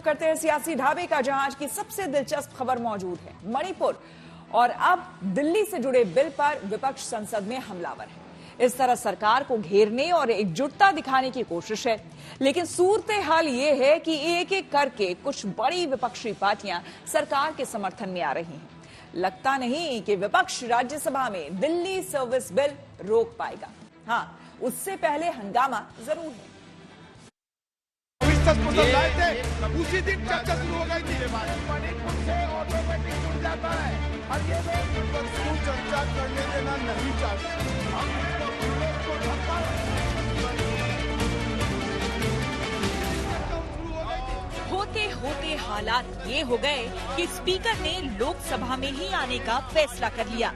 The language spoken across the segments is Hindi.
रुख करते हैं सियासी ढाबे का, जहां आज की सबसे दिलचस्प खबर मौजूद है। मणिपुर और अब दिल्ली से जुड़े बिल पर विपक्ष संसद में हमलावर है। इस तरह सरकार को घेरने और एकजुटता दिखाने की कोशिश है, लेकिन सूरत हाल ये है कि एक एक करके कुछ बड़ी विपक्षी पार्टियां सरकार के समर्थन में आ रही हैं। लगता नहीं कि विपक्ष राज्यसभा में दिल्ली सर्विस बिल रोक पाएगा। हाँ, उससे पहले हंगामा जरूर है। लाए थे, उसी दिन चर्चा शुरू हो गई थी। मणिपुर से ऑटोमेटिक जुड़ जाता है और ये लोग चर्चा करने देना नहीं चाहते। होते होते हालात ये हो गए कि स्पीकर ने लोकसभा में ही आने का फैसला कर लिया।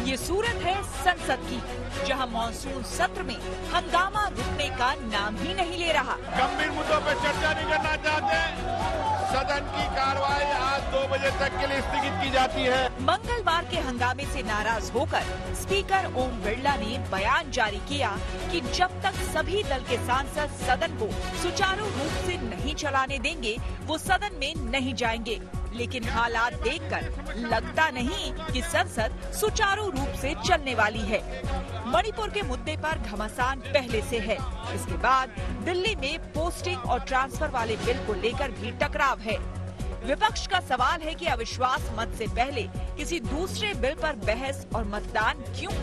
ये सूरत है संसद की, जहां मॉनसून सत्र में हंगामा रुकने का नाम ही नहीं ले रहा। गंभीर मुद्दों पर चर्चा नहीं करना चाहते। सदन की कार्रवाई आज 2 बजे तक के लिए स्थगित की जाती है। मंगलवार के हंगामे से नाराज होकर स्पीकर ओम बिरला ने बयान जारी किया कि जब तक सभी दल के सांसद सदन को सुचारू रूप से नहीं चलाने देंगे, वो सदन में नहीं जाएंगे। लेकिन हालात देखकर लगता नहीं कि संसद सुचारू रूप से चलने वाली है। मणिपुर के मुद्दे पर घमासान पहले से है। इसके बाद दिल्ली में पोस्टिंग और ट्रांसफर वाले बिल को लेकर भी टकराव है। विपक्ष का सवाल है कि अविश्वास मत से पहले किसी दूसरे बिल पर बहस और मतदान क्यों?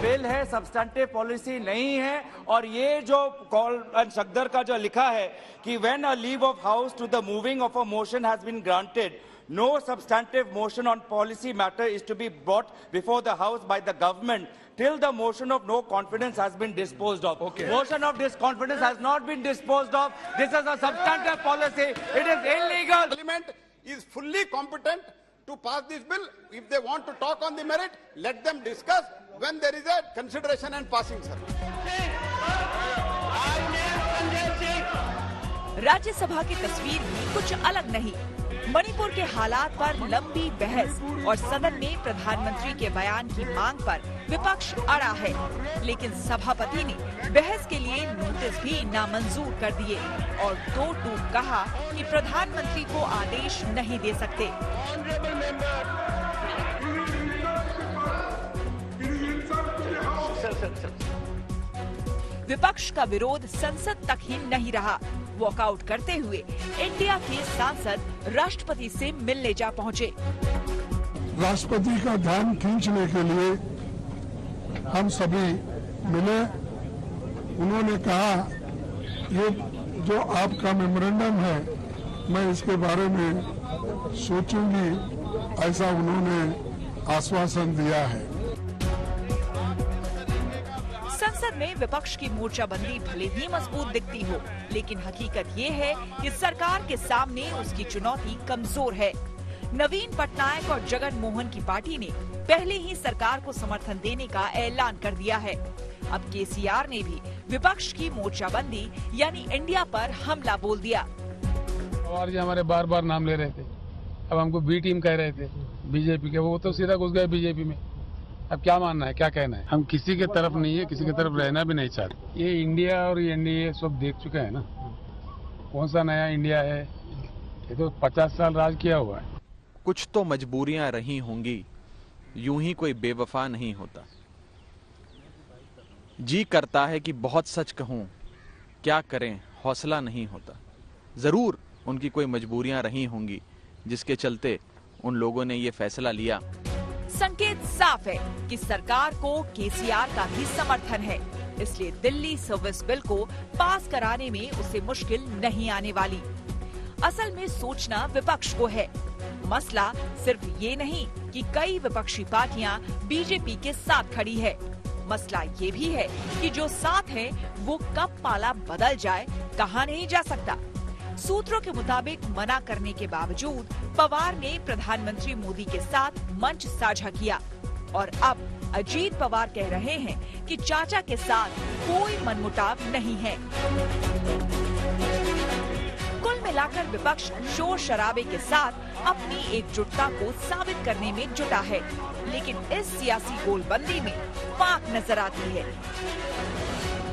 बिल है, सब्सटेंटिव पॉलिसी नहीं है। और ये जो कॉल एंड सगदर का जो लिखा है कि when a leave of house to the moving of a motion has been granted, no substantive motion on policy matter is to be brought before the house by the government till the motion of no confidence has been disposed of. Okay. Motion of disconfidence has not been disposed of. This is a substantive policy. It is illegal. Parliament is fully competent to pass this bill. If they want to talk on the merit, let them discuss when there is a consideration and passing, sir. Rajya Sabha की तस्वीर भी कुछ अलग नहीं। मणिपुर के हालात पर लंबी बहस और सदन में प्रधानमंत्री के बयान की मांग पर विपक्ष अड़ा है, लेकिन सभापति ने बहस के लिए नोटिस भी नामंजूर कर दिए और दो टूक कहा कि प्रधानमंत्री को आदेश नहीं दे सकते। विपक्ष का विरोध संसद तक ही नहीं रहा। वॉकआउट करते हुए इंडिया के सांसद राष्ट्रपति से मिलने जा पहुंचे। राष्ट्रपति का ध्यान खींचने के लिए हम सभी मिले। उन्होंने कहा, ये जो आपका मेमोरेंडम है, मैं इसके बारे में सोचूंगी, ऐसा उन्होंने आश्वासन दिया है। संसद में विपक्ष की मोर्चाबंदी भले ही मजबूत दिखती हो, लेकिन हकीकत ये है कि सरकार के सामने उसकी चुनौती कमजोर है। नवीन पटनायक और जगन मोहन की पार्टी ने पहले ही सरकार को समर्थन देने का ऐलान कर दिया है। अब केसीआर ने भी विपक्ष की मोर्चाबंदी यानी इंडिया पर हमला बोल दिया। पवार जी हमारे बार बार नाम ले रहे थे, अब हमको बी टीम कह रहे थे बीजेपी के, वो तो सीधा घुस गए बीजेपी में। अब क्या मानना है, क्या कहना है? हम किसी के तरफ नहीं है, किसी की तरफ रहना भी नहीं चाहते। ये इंडिया और ये एनडीए सब देख चुके हैं ना, कौन सा नया इंडिया है? ये तो 50 साल राज किया हुआ है। कुछ तो मजबूरियां रही होंगी, यूं ही कोई बेवफा नहीं होता। जी करता है कि बहुत सच कहूं, क्या करें हौसला नहीं होता। जरूर उनकी कोई मजबूरियां रही होंगी जिसके चलते उन लोगों ने ये फैसला लिया। संकेत साफ है कि सरकार को केसीआर का ही समर्थन है, इसलिए दिल्ली सर्विस बिल को पास कराने में उसे मुश्किल नहीं आने वाली। असल में सोचना विपक्ष को है। मसला सिर्फ ये नहीं कि कई विपक्षी पार्टियां बीजेपी के साथ खड़ी है, मसला ये भी है कि जो साथ है वो कब पाला बदल जाए कहा नहीं जा सकता। सूत्रों के मुताबिक मना करने के बावजूद पवार ने प्रधानमंत्री मोदी के साथ मंच साझा किया और अब अजीत पवार कह रहे हैं कि चाचा के साथ कोई मनमुटाव नहीं है। कुल मिलाकर विपक्ष शोर शराबे के साथ अपनी एकजुटता को साबित करने में जुटा है, लेकिन इस सियासी गोलबंदी में फाक नजर आती है।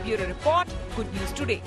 Bureau report, good news today.